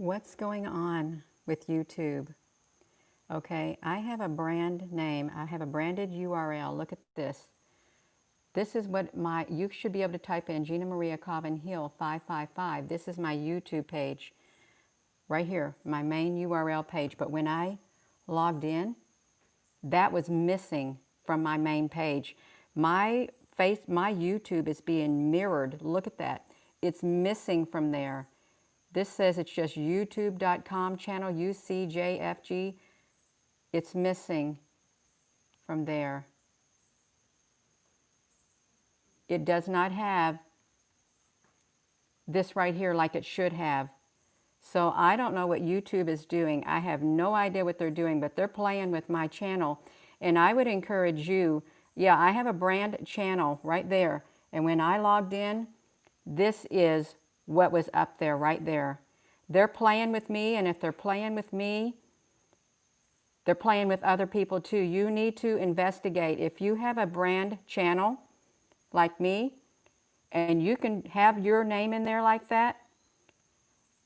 What's going on with YouTube? Okay, I have a brand name. I have a branded URL. Look at this. This is what you should be able to type in Gina Maria Coven Hill 555. This is my YouTube page right here, my main URL page. But when I logged in, that was missing from my main page. My YouTube is being mirrored. Look at that. It's missing from there. This says it's just youtube.com channel, UCJFG. It's missing from there. It does not have this right here like it should have. So I don't know what YouTube is doing. I have no idea what they're doing, but they're playing with my channel. And I would encourage you, yeah, I have a brand channel right there. And when I logged in, this is what was up there right there. They're playing with me, and if they're playing with me, they're playing with other people too. You need to investigate. If you have a brand channel like me, and you can have your name in there like that,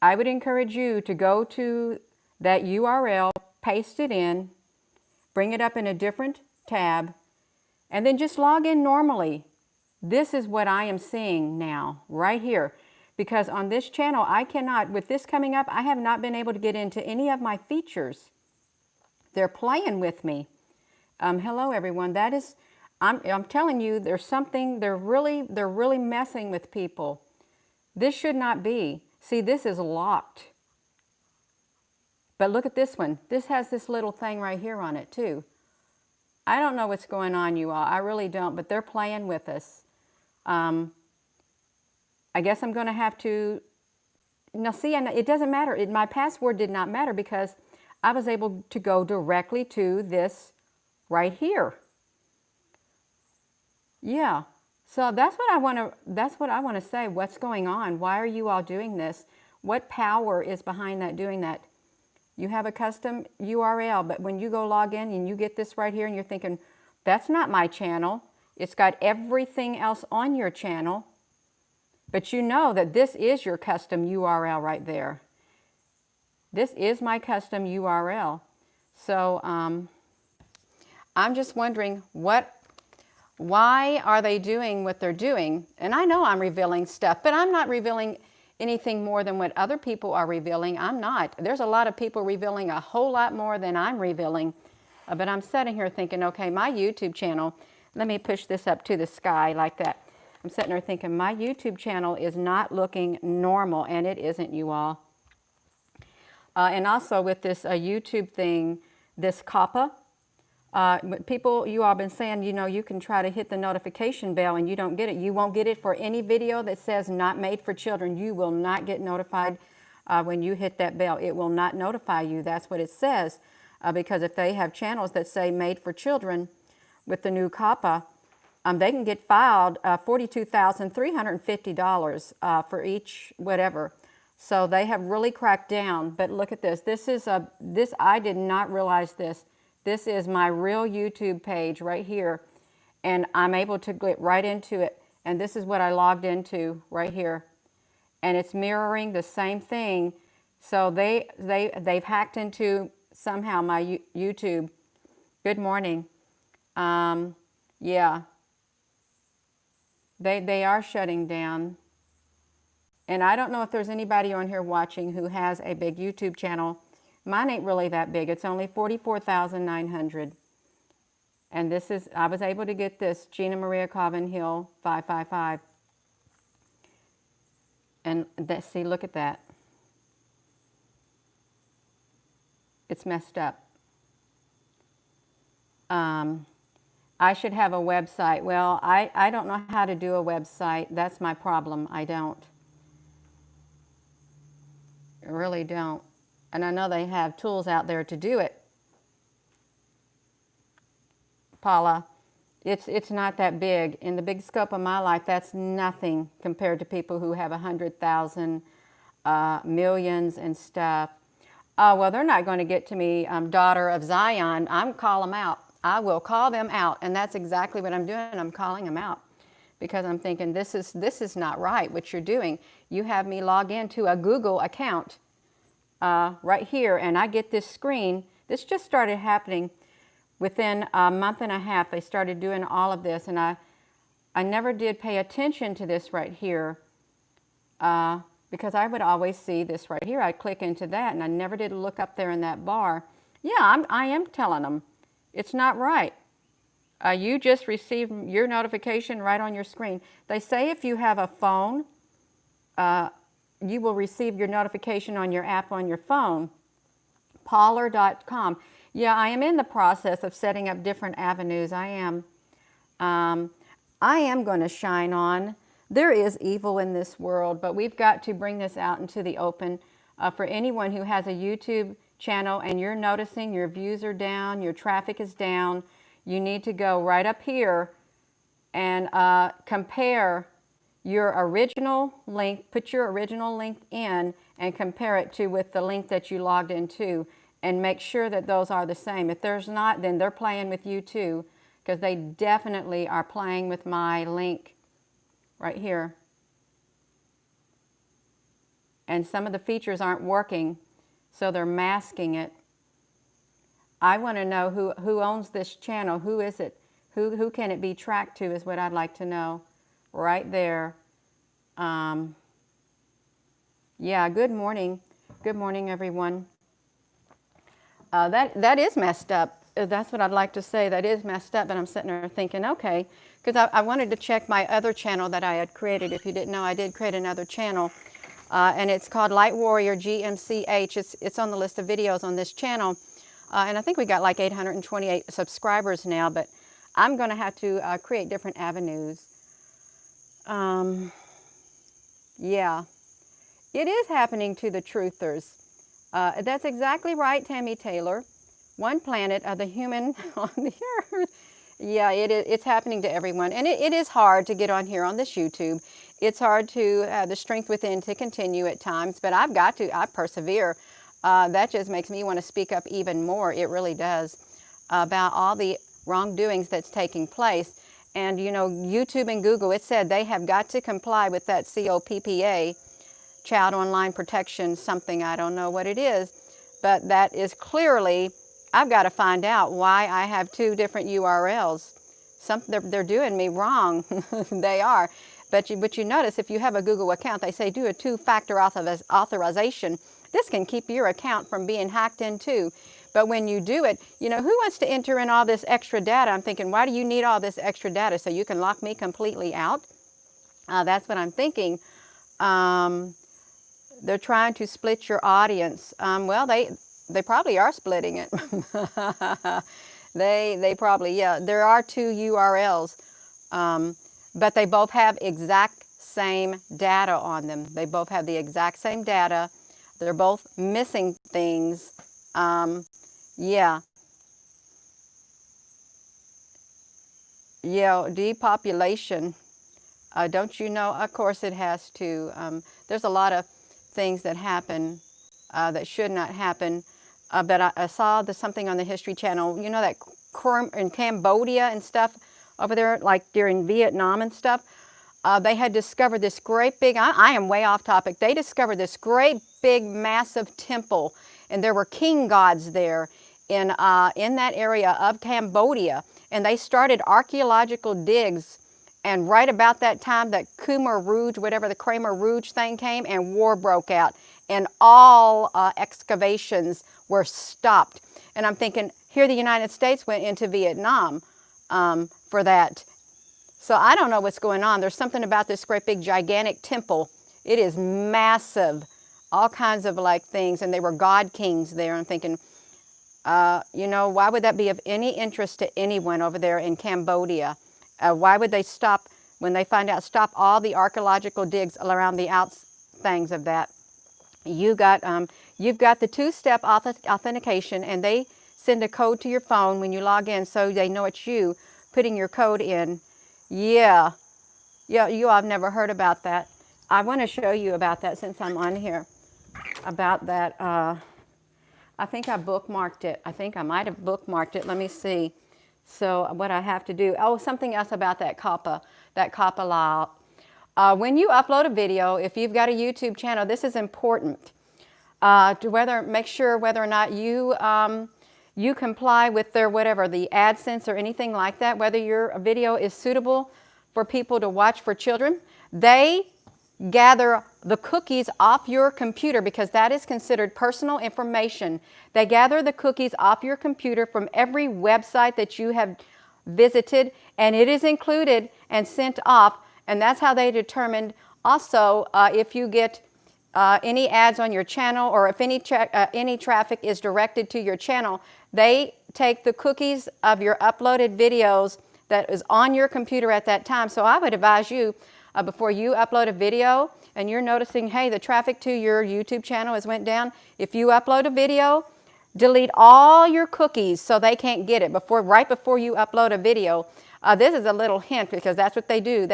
I would encourage you to go to that URL, paste it in, bring it up in a different tab, and then just log in normally. This is what I am seeing now, right here. Because on this channel, I cannot, with this coming up, I have not been able to get into any of my features. They're playing with me. Hello, everyone. That is, I'm telling you, there's something, they're really messing with people. This should not be. See, this is locked. But look at this one. This has this little thing right here on it, too. I don't know what's going on, you all. I really don't, but they're playing with us. I guess I'm going to have to, now see, it doesn't matter. My password did not matter because I was able to go directly to this right here. Yeah, so that's what I want to say. What's going on? Why are you all doing this? What power is behind that doing that? You have a custom URL, but when you go log in and you get this right here and you're thinking, that's not my channel. It's got everything else on your channel. But you know that this is your custom URL right there. This is my custom URL. So I'm just wondering why are they doing what they're doing? And I know I'm revealing stuff, but I'm not revealing anything more than what other people are revealing. I'm not. There's a lot of people revealing a whole lot more than I'm revealing. But I'm sitting here thinking, okay, my YouTube channel, let me push this up to the sky like that. I'm sitting there thinking my YouTube channel is not looking normal, and it isn't, you all. And also with this YouTube thing, this COPPA, people, you all been saying, you know, you can try to hit the notification bell and you don't get it. You won't get it for any video that says not made for children. You will not get notified when you hit that bell. It will not notify you. That's what it says. Because if they have channels that say made for children with the new COPPA, they can get filed $42,350 for each whatever. So they have really cracked down. But look at this. I did not realize this. This is my real YouTube page right here. And I'm able to get right into it. And this is what I logged into right here. And it's mirroring the same thing. So they've hacked into somehow my YouTube. Good morning. Yeah. They are shutting down. And I don't know if there's anybody on here watching who has a big YouTube channel. Mine ain't really that big. It's only 44,900. And this is, I was able to get this, Gina Maria Coven Hill 555. And see, look at that. It's messed up. I should have a website. Well, I don't know how to do a website. That's my problem. I don't. I really don't. And I know they have tools out there to do it. Paula, it's not that big. In the big scope of my life, that's nothing compared to people who have 100,000, millions and stuff. Well, they're not going to get to me, daughter of Zion. I'm call them out. I will call them out, and that's exactly what I'm doing. I'm calling them out because I'm thinking this is not right what you're doing. You have me log into a Google account right here, and I get this screen. This just started happening within a month and a half. They started doing all of this, and I never did pay attention to this right here because I would always see this right here. I'd click into that, and I never did look up there in that bar. Yeah, I am telling them it's not right. You just received your notification right on your screen. They say if you have a phone, you will receive your notification on your app on your phone. Parler.com. Yeah, I am in the process of setting up different avenues. I am going to shine on. There is evil in this world, but we've got to bring this out into the open. For anyone who has a YouTube channel and you're noticing your views are down, your traffic is down, you need to go right up here and compare your original link, put your original link in and compare it to with the link that you logged into, and make sure that those are the same. If there's not, then they're playing with you too, because they definitely are playing with my link right here. And some of the features aren't working, so they're masking it. I want to know who owns this channel. Who is it? Who can it be tracked to is what I'd like to know. Right there. Yeah, good morning. Good morning, everyone. That is messed up. That's what I'd like to say. That is messed up, but I'm sitting there thinking, okay, because I wanted to check my other channel that I had created. If you didn't know, I did create another channel, and it's called Light Warrior GMCH. It's on the list of videos on this channel, and I think we got like 828 subscribers now, but I'm going to have to create different avenues. Yeah, it is happening to the truthers. That's exactly right, Tammy Taylor. One planet of the human on the earth. Yeah, it's happening to everyone. And it is hard to get on here on this YouTube. It's hard to have the strength within to continue at times, but I persevere. That just makes me want to speak up even more. It really does, about all the wrongdoings that's taking place. And you know, YouTube and Google, it said they have got to comply with that COPPA, Child Online Protection something, I don't know what it is, but that is clearly, I've got to find out why I have two different URLs. They're doing me wrong. They are. But you notice if you have a Google account, they say do a two-factor authorization. This can keep your account from being hacked into. But when you do it, you know, who wants to enter in all this extra data? I'm thinking, why do you need all this extra data? So you can lock me completely out? That's what I'm thinking. They're trying to split your audience. Well, they probably are splitting it. They probably, yeah. There are two URLs, but they both have exact same data on them. They both have the exact same data. They're both missing things. Yeah. Yeah, depopulation. Don't you know? Of course it has to. There's a lot of things that happen that should not happen. But I saw something on the History Channel, you know, that in Cambodia and stuff over there, like during Vietnam and stuff, they had discovered this great big, I am way off topic, they discovered this great big massive temple, and there were king gods there in that area of Cambodia, and they started archaeological digs. And right about that time, that Khmer Rouge, whatever the Khmer Rouge thing came, and war broke out. And all excavations were stopped. And I'm thinking, here the United States went into Vietnam for that. So I don't know what's going on. There's something about this great big gigantic temple. It is massive. All kinds of like things. And they were god kings there. I'm thinking, you know, why would that be of any interest to anyone over there in Cambodia? Why would they stop, when they find out, stop all the archaeological digs around the things of that? You've got the two-step authentication, and they send a code to your phone when you log in, so they know it's you putting your code in. Yeah, you all have never heard about that. I want to show you about that since I'm on here. About that, I think I bookmarked it. I think I might have bookmarked it. Let me see. So what I have to do, oh, something else about that COPPA law. When you upload a video, if you've got a YouTube channel, this is important. to make sure whether or not you you comply with their whatever, the AdSense or anything like that, whether your video is suitable for people to watch for children. They gather the cookies off your computer because that is considered personal information. They gather the cookies off your computer from every website that you have visited, and it is included and sent off, and that's how they determined also if you get any ads on your channel, or if any traffic is directed to your channel. They take the cookies of your uploaded videos that is on your computer at that time. So I would advise you, before you upload a video and you're noticing, hey, the traffic to your YouTube channel has went down, if you upload a video, delete all your cookies so they can't get it right before you upload a video. This is a little hint because that's what they do.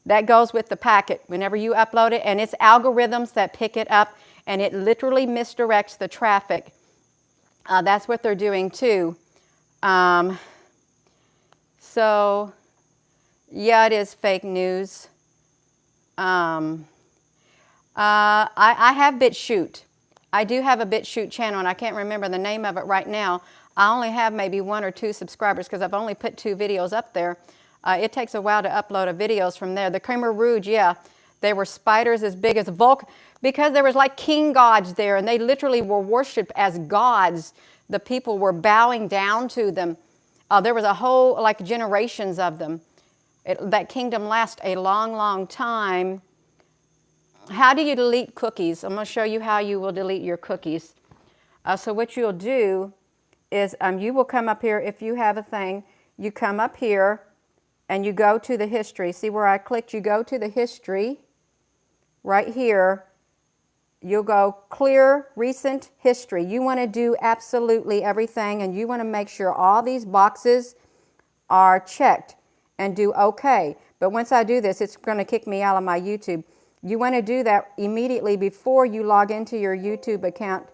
That goes with the packet whenever you upload it, and it's algorithms that pick it up, and it literally misdirects the traffic. That's what they're doing too. So, yeah, it is fake news. I have BitChute. I do have a BitChute channel, and I can't remember the name of it right now. I only have maybe 1 or 2 subscribers because I've only put 2 videos up there. It takes a while to upload videos from there. The Khmer Rouge, yeah, they were spiders as big as Vulcan, because there was like king gods there, and they literally were worshipped as gods. The people were bowing down to them. There was a whole, like, generations of them. That kingdom lasted a long, long time. How do you delete cookies? I'm going to show you how you will delete your cookies. So what you'll do is you will come up here, if you have a thing, you come up here and you go to the history. See where I clicked? You go to the history right here. You'll go clear recent history. You want to do absolutely everything, and you want to make sure all these boxes are checked and do okay. But once I do this, it's going to kick me out of my YouTube. You want to do that immediately before you log into your YouTube account,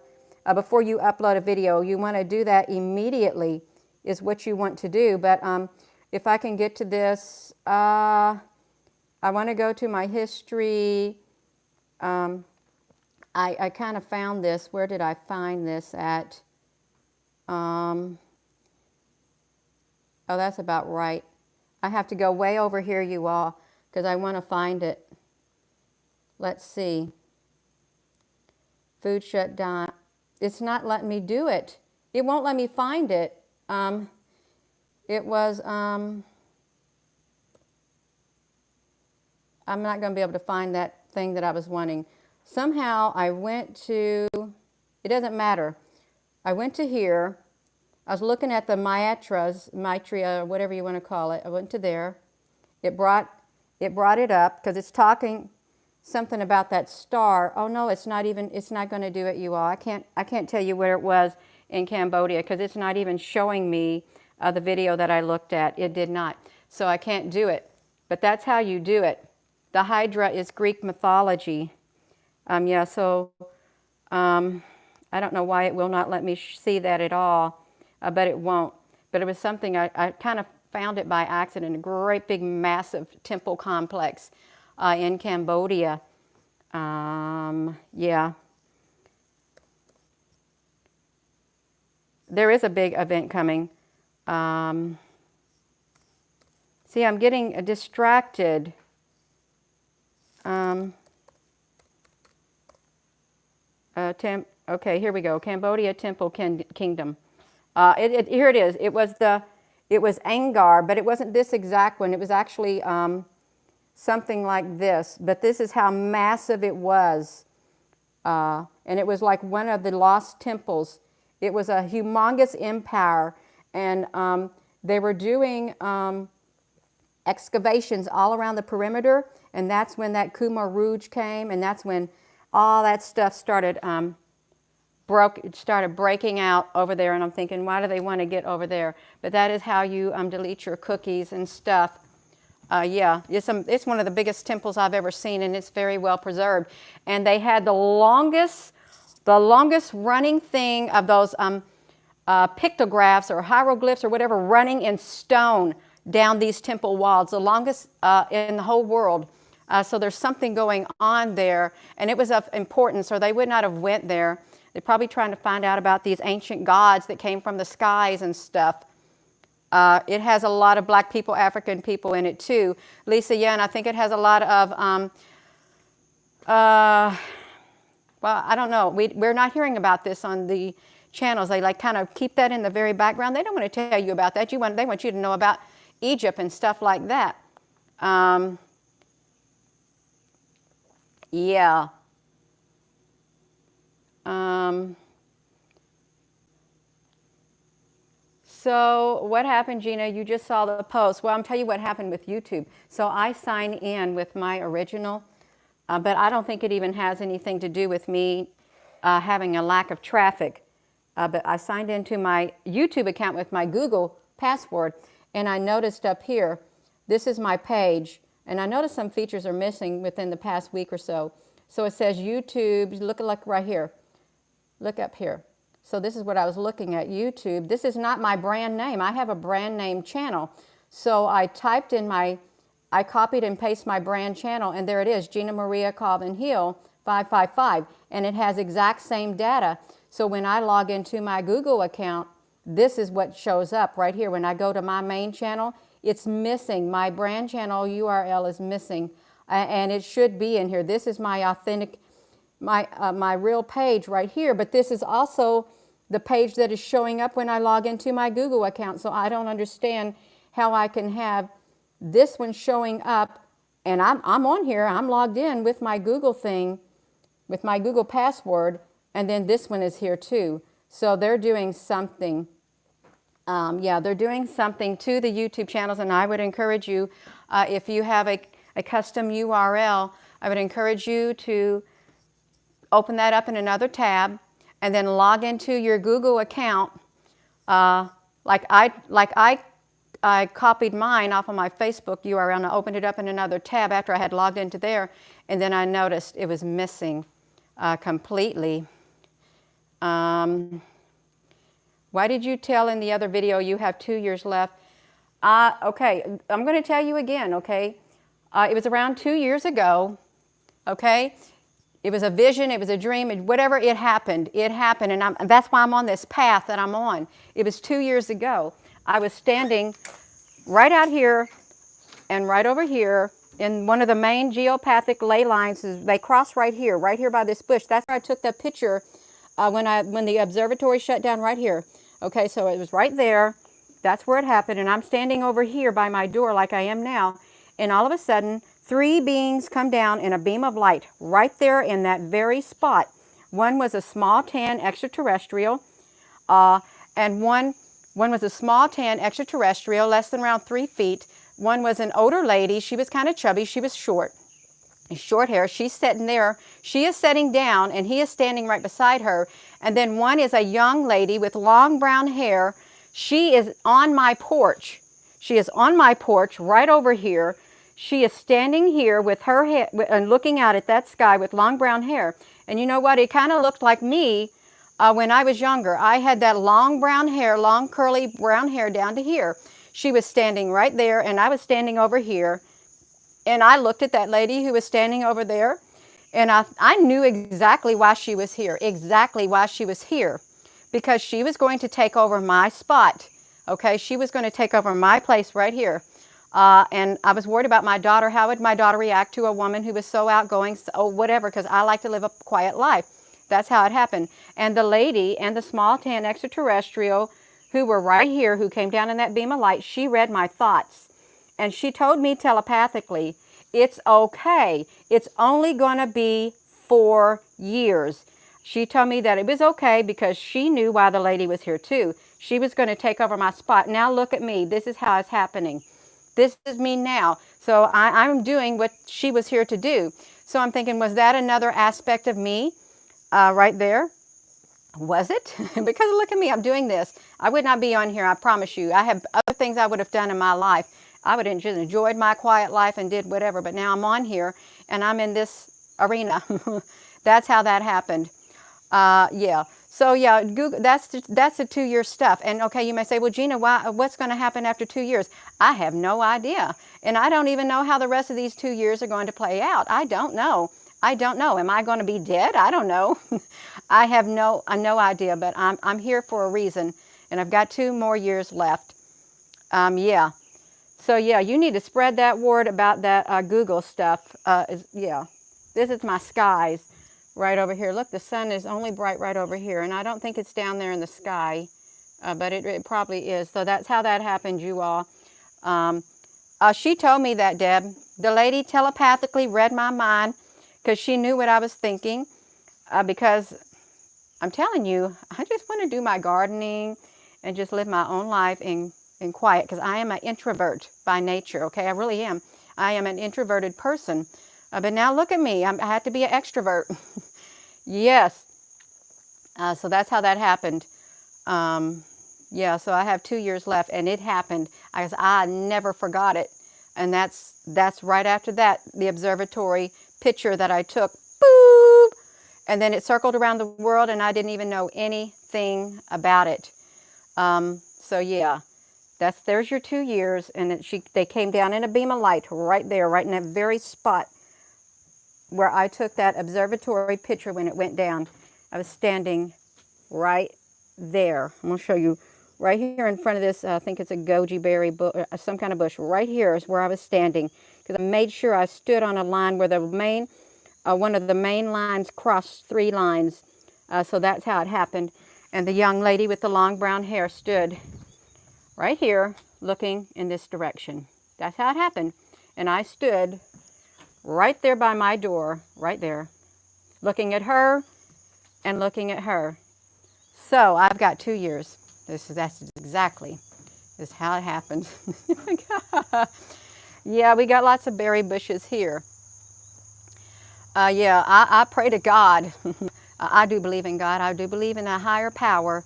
before you upload a video. You want to do that immediately is what you want to do. But if I can get to this, I want to go to my history. I kind of found this. Where did I find this at? Oh, that's about right. I have to go way over here, you all, because I want to find it. Let's see. Food shut down. It's not letting me do it. It won't let me find it. It was, I'm not going to be able to find that thing that I was wanting. Somehow I went to, it doesn't matter. I went to here. I was looking at the Maitreya, whatever you want to call it. I went to there. It brought it up because it's talking something about that star. Oh no, it's not going to do it, you all. I can't tell you where it was in Cambodia because it's not even showing me the video that I looked at. It did not. So I can't do it. But that's how you do it. The Hydra is Greek mythology. Yeah, so I don't know why it will not let me see that at all, but it won't. But it was something, I kind of found it by accident, a great big massive temple complex in Cambodia. Yeah. There is a big event coming. See, I'm getting distracted. Okay, here we go. Cambodia Temple Kingdom. Here it is. It was Angar, but it wasn't this exact one. It was actually something like this. But this is how massive it was. And it was like one of the lost temples. It was a humongous empire. And they were doing excavations all around the perimeter. And that's when that Khmer Rouge came. And that's when all that stuff started breaking out over there, and I'm thinking, why do they want to get over there? But that is how you delete your cookies and stuff. Yeah, it's one of the biggest temples I've ever seen, and it's very well preserved. And they had the longest running thing of those pictographs or hieroglyphs or whatever running in stone down these temple walls, the longest in the whole world. So there's something going on there, and it was of importance, or they would not have went there. They're probably trying to find out about these ancient gods that came from the skies and stuff. It has a lot of black people, African people in it too. Lisa, yeah, and I think it has a lot of, well, I don't know. We're not hearing about this on the channels. They like kind of keep that in the very background. They don't want to tell you about that. They want you to know about Egypt and stuff like that. Yeah. So what happened, Gina? You just saw the post. Well, I'm telling you what happened with YouTube. So I sign in with my original, but I don't think it even has anything to do with me having a lack of traffic. But I signed into my YouTube account with my Google password, and I noticed up here, this is my page, and I noticed some features are missing within the past week or so. So it says YouTube, look right here. Look up here. So this is what I was looking at, YouTube. This is not my brand name. I have a brand name channel. So I typed in I copied and pasted my brand channel, and there it is, Gina Maria Calvin Hill 555, and it has exact same data. So when I log into my Google account, this is what shows up right here. When I go to my main channel, it's missing. My brand channel URL is missing, and it should be in here. This is my authentic, my real page right here, but this is also the page that is showing up when I log into my Google account. So I don't understand how I can have this one showing up, and I'm on here, I'm logged in with my Google thing, with my Google password, and then this one is here too. So they're doing something. Yeah, they're doing something to the YouTube channels, and I would encourage you, if you have a custom URL, I would encourage you to open that up in another tab, and then log into your Google account. Like I copied mine off of my Facebook URL, and I opened it up in another tab after I had logged into there, and then I noticed it was missing completely. Why did you tell in the other video you have 2 years left? Okay, I'm going to tell you again, okay? It was around 2 years ago, okay? It was a vision, it was a dream, whatever, it happened, and that's why I'm on this path that I'm on. It was 2 years ago. I was standing right out here and right over here in one of the main geopathic ley lines. They cross right here by this bush. That's where I took that picture when the observatory shut down right here. Okay, so it was right there. That's where it happened, and I'm standing over here by my door like I am now, and all of a sudden, 3 beings come down in a beam of light right there in that very spot. One was a small tan extraterrestrial, and one was a small tan extraterrestrial, less than around 3 feet. One was an older lady. She was kind of chubby. She was short hair. She's sitting there. She is sitting down, and he is standing right beside her. And then one is a young lady with long brown hair. She is on my porch. She is on my porch right over here. She is standing here with her head and looking out at that sky with long brown hair. And you know what? It kind of looked like me when I was younger. I had that long brown hair, long curly brown hair down to here. She was standing right there, and I was standing over here. And I looked at that lady who was standing over there, and I knew exactly why she was here, because she was going to take over my spot, okay? She was going to take over my place right here. And I was worried about my daughter. How would my daughter react to a woman who was so outgoing, whatever, because I like to live a quiet life. That's how it happened. And the lady and the small tan extraterrestrial who were right here, who came down in that beam of light, she read my thoughts. And she told me telepathically, it's okay. It's only going to be 4 years. She told me that it was okay because she knew why the lady was here too. She was going to take over my spot. Now look at me. This is how it's happening. This is me now. So I'm doing what she was here to do. So I'm thinking, was that another aspect of me right there? Was it? Because look at me, I'm doing this. I would not be on here, I promise you. I have other things I would have done in my life. I would have just enjoyed my quiet life and did whatever, but now I'm on here and I'm in this arena. That's how that happened. Yeah. So yeah, Google, that's the 2-year stuff. And okay, you may say, well, Gina, what's going to happen after 2 years? I have no idea. And I don't even know how the rest of these 2 years are going to play out. I don't know. I don't know. Am I going to be dead? I don't know. I have no idea, but I'm here for a reason. And I've got 2 more years left. Yeah. So yeah, you need to spread that word about that Google stuff. Yeah. This is my skies right over here. Look, the sun is only bright right over here. And I don't think it's down there in the sky, but it probably is. So that's how that happened, you all. She told me that, Deb. The lady telepathically read my mind because she knew what I was thinking. Because I'm telling you, I just want to do my gardening and just live my own life in quiet, because I am an introvert by nature, okay? I really am. I am an introverted person. But now look at me. I had to be an extrovert. Yes. So that's how that happened. Yeah, so I have 2 years left, and it happened. I never forgot it. And that's right after that, the observatory picture that I took. Boop! And then it circled around the world, and I didn't even know anything about it. So yeah, there's your 2 years, and they came down in a beam of light right there, right in that very spot where I took that observatory picture when it went down. I was standing right there. I'm going to show you right here in front of this. I think it's a goji berry bush, some kind of bush. Right here is where I was standing, because I made sure I stood on a line where one of the main lines crossed 3 lines. So that's how it happened. And the young lady with the long brown hair stood right here looking in this direction. That's how it happened. And I stood right there by my door, right there, looking at her and looking at her. So I've got 2 years. That's exactly is how it happened. Yeah, we got lots of berry bushes here. Yeah, I pray to God. I do believe in God. I do believe in a higher power.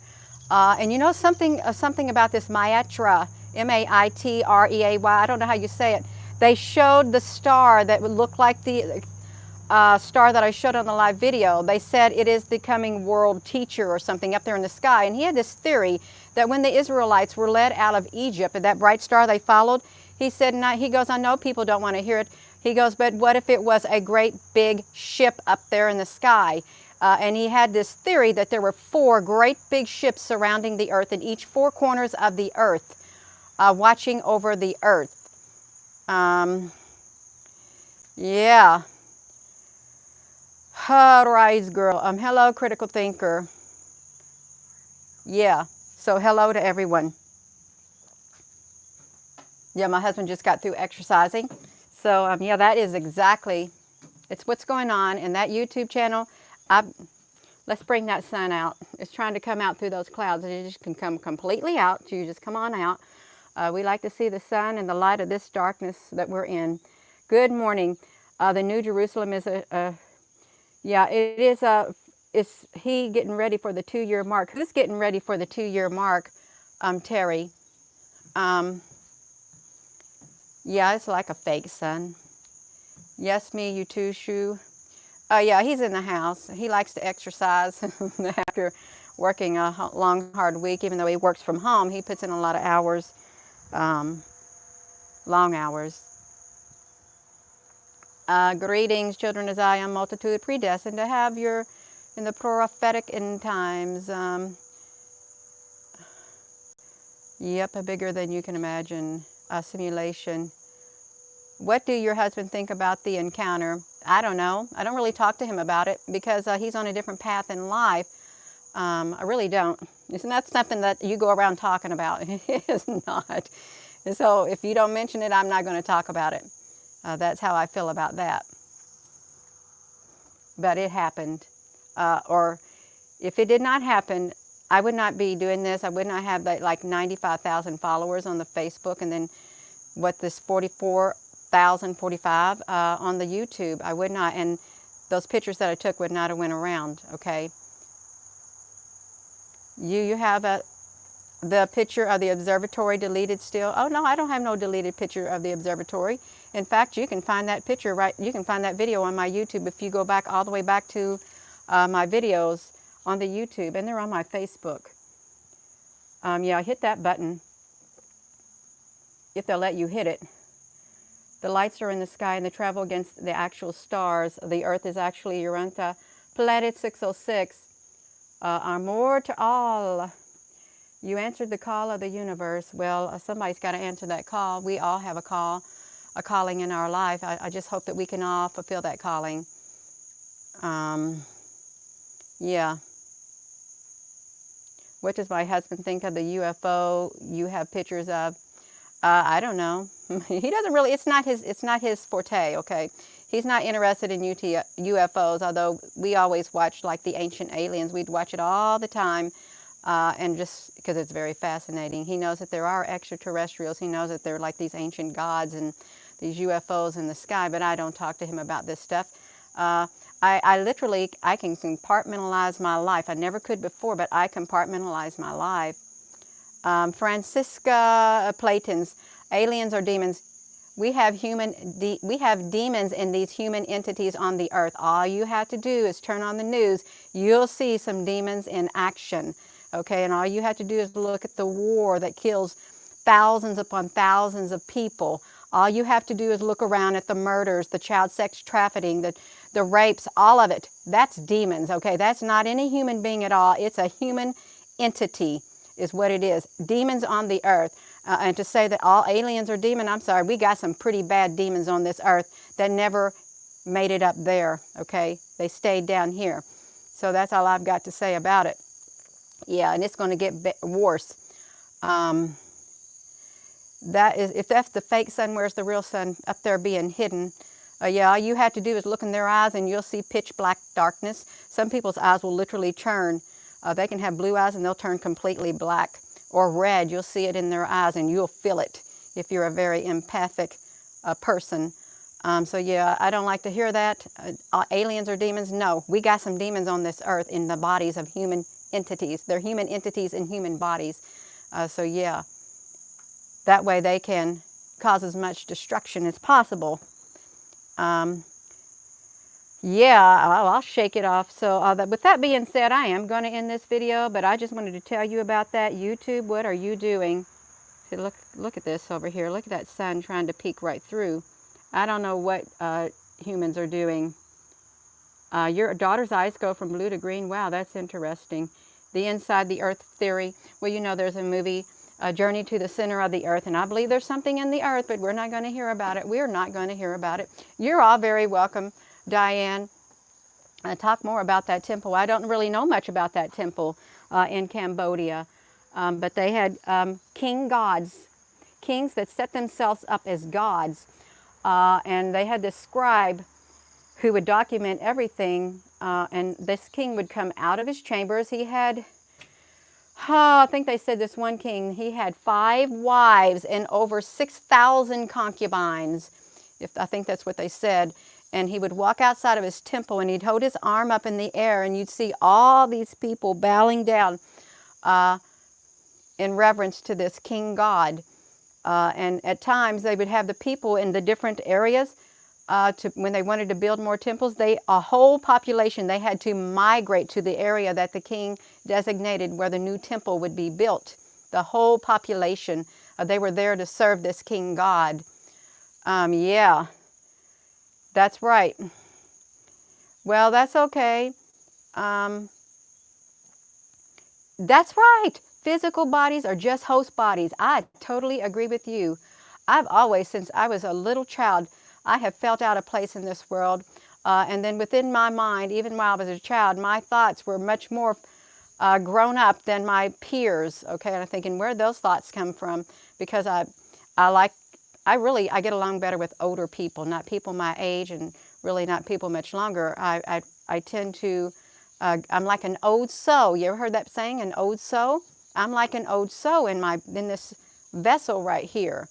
And you know something about this Maitreya, Maitreay. I don't know how you say it. They showed the star that would look like the star that I showed on the live video. They said it is the coming world teacher or something up there in the sky. And he had this theory that when the Israelites were led out of Egypt, and that bright star they followed, he said, he goes, I know people don't want to hear it. He goes, but what if it was a great big ship up there in the sky? And he had this theory that there were 4 great big ships surrounding the earth in each 4 corners of the earth, watching over the earth. Yeah. Rise, girl. Hello, critical thinker. Yeah. So hello to everyone. Yeah, my husband just got through exercising. So yeah, that is exactly, it's what's going on in that YouTube channel. Let's bring that sun out. It's trying to come out through those clouds, and it just can come completely out. You just come on out. We like to see the sun and the light of this darkness that we're in. Good morning. The New Jerusalem is yeah, it is is he getting ready for the 2-year mark? Who's getting ready for the 2-year mark? Terry. Yeah, it's like a fake sun. Yes, me, you too, Shu. Yeah, he's in the house. He likes to exercise after working a long, hard week. Even though he works from home, he puts in a lot of hours, long hours. Greetings, children of Zion, multitude predestined to have in the prophetic end times. Yep, a bigger than you can imagine simulation. What do your husband think about the encounter? I don't know. I don't really talk to him about it because he's on a different path in life. I really don't. It's not something that you go around talking about. It is not. And so if you don't mention it, I'm not going to talk about it. That's how I feel about that. But it happened. Or if it did not happen, I would not be doing this. I would not have like 95,000 followers on the Facebook, and then this 44,045 on the YouTube. I would not, and those pictures that I took would not have went around. Okay. You have the picture of the observatory deleted still? Oh no, I don't have no deleted picture of the observatory. In fact, you can find that picture you can find that video on my YouTube if you go back all the way back to my videos. on the YouTube, and they're on my Facebook. Yeah, hit that button if they'll let you hit it. The lights are in the sky and they travel against the actual stars. The Earth is actually Urantia, planet 606. Amor to all. You answered the call of the universe. Well, somebody's got to answer that call. We all have a call, a calling in our life. I just hope that we can all fulfill that calling. Yeah. What does my husband think of the UFO you have pictures of? I don't know. He doesn't really, it's not his forte, okay? He's not interested in UFOs, although we always watch like the Ancient Aliens. We'd watch it all the time, and just because it's very fascinating. He knows that there are extraterrestrials. He knows that they're like these ancient gods and these UFOs in the sky, but I don't talk to him about this stuff. I literally, I can compartmentalize my life. I never could before, but I compartmentalize my life. Francisca Platons, aliens or demons. We have demons in these human entities on the earth. All you have to do is turn on the news. You'll see some demons in action. Okay, and all you have to do is look at the war that kills thousands upon thousands of people. All you have to do is look around at the murders, the child sex trafficking, the rapes, all of it. That's demons, okay? That's not any human being at all. It's a human entity is what it is. Demons on the earth. And to say that all aliens are demons, I'm sorry, we got some pretty bad demons on this earth that never made it up there, okay? They stayed down here. So that's all I've got to say about it. Yeah, and it's going to get worse. That is, if that's the fake sun, where's the real sun? Up there being hidden. Yeah, all you have to do is look in their eyes and you'll see pitch black darkness. Some people's eyes will literally turn. They can have blue eyes and they'll turn completely black or red. You'll see it in their eyes and you'll feel it if you're a very empathic person. So yeah, I don't like to hear that. Aliens or demons? No, we got some demons on this earth in the bodies of human entities. They're human entities in human bodies. So yeah, that way they can cause as much destruction as possible. Yeah, I'll shake it off. So with that being said, I am going to end this video, but I just wanted to tell you about that. YouTube, what are you doing? See, look at this over here. Look at that sun trying to peek right through. I don't know what humans are doing. Your daughter's eyes go from blue to green. Wow, that's interesting. The inside the earth theory. Well, you know, there's a movie, Journey to the Center of the Earth, and I believe there's something in the earth, but we're not going to hear about it. We're not going to hear about it. You're all very welcome, Diane. Talk more about that temple. I don't really know much about that temple in Cambodia, but they had king gods, kings that set themselves up as gods, and they had this scribe who would document everything, and this king would come out of his chambers. He had, I think they said this one king, he had 5 wives and over 6,000 concubines. I think that's what they said. And he would walk outside of his temple and he'd hold his arm up in the air and you'd see all these people bowing down in reverence to this king god. And at times they would have the people in the different areas when they wanted to build more temples, a whole population, they had to migrate to the area that the king designated where the new temple would be built. The whole population, they were there to serve this king god. Yeah. That's right. Well, that's okay. That's right. Physical bodies are just host bodies. I totally agree with you. I've always, since I was a little child, I have felt out of place in this world. And then within my mind, even while I was a child, my thoughts were much more grown up than my peers. Okay, and I'm thinking, where'd those thoughts come from? Because I get along better with older people, not people my age and really not people much longer. I tend to, I'm like an old soul. You ever heard that saying, an old soul? I'm like an old soul in this vessel right here.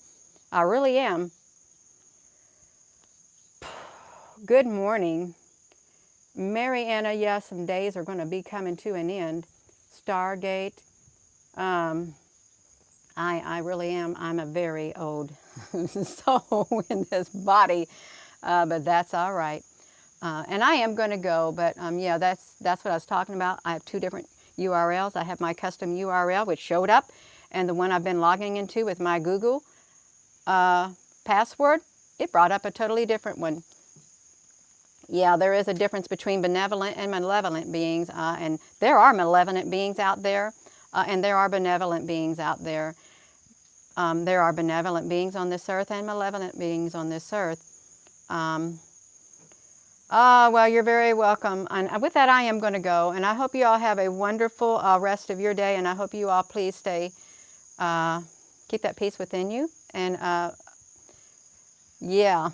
I really am. Good morning. Mary Anna, yes, some days are going to be coming to an end. Stargate. I really am. I'm a very old soul in this body, but that's all right. And I am going to go, but yeah, that's what I was talking about. I have two different URLs. I have my custom URL, which showed up, and the one I've been logging into with my Google password, it brought up a totally different one. Yeah, there is a difference between benevolent and malevolent beings, and there are malevolent beings out there, and there are benevolent beings out there. There are benevolent beings on this earth and malevolent beings on this earth. Well, you're very welcome. And with that, I am going to go. And I hope you all have a wonderful rest of your day. And I hope you all please stay, keep that peace within you. And yeah,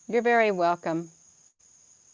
you're very welcome.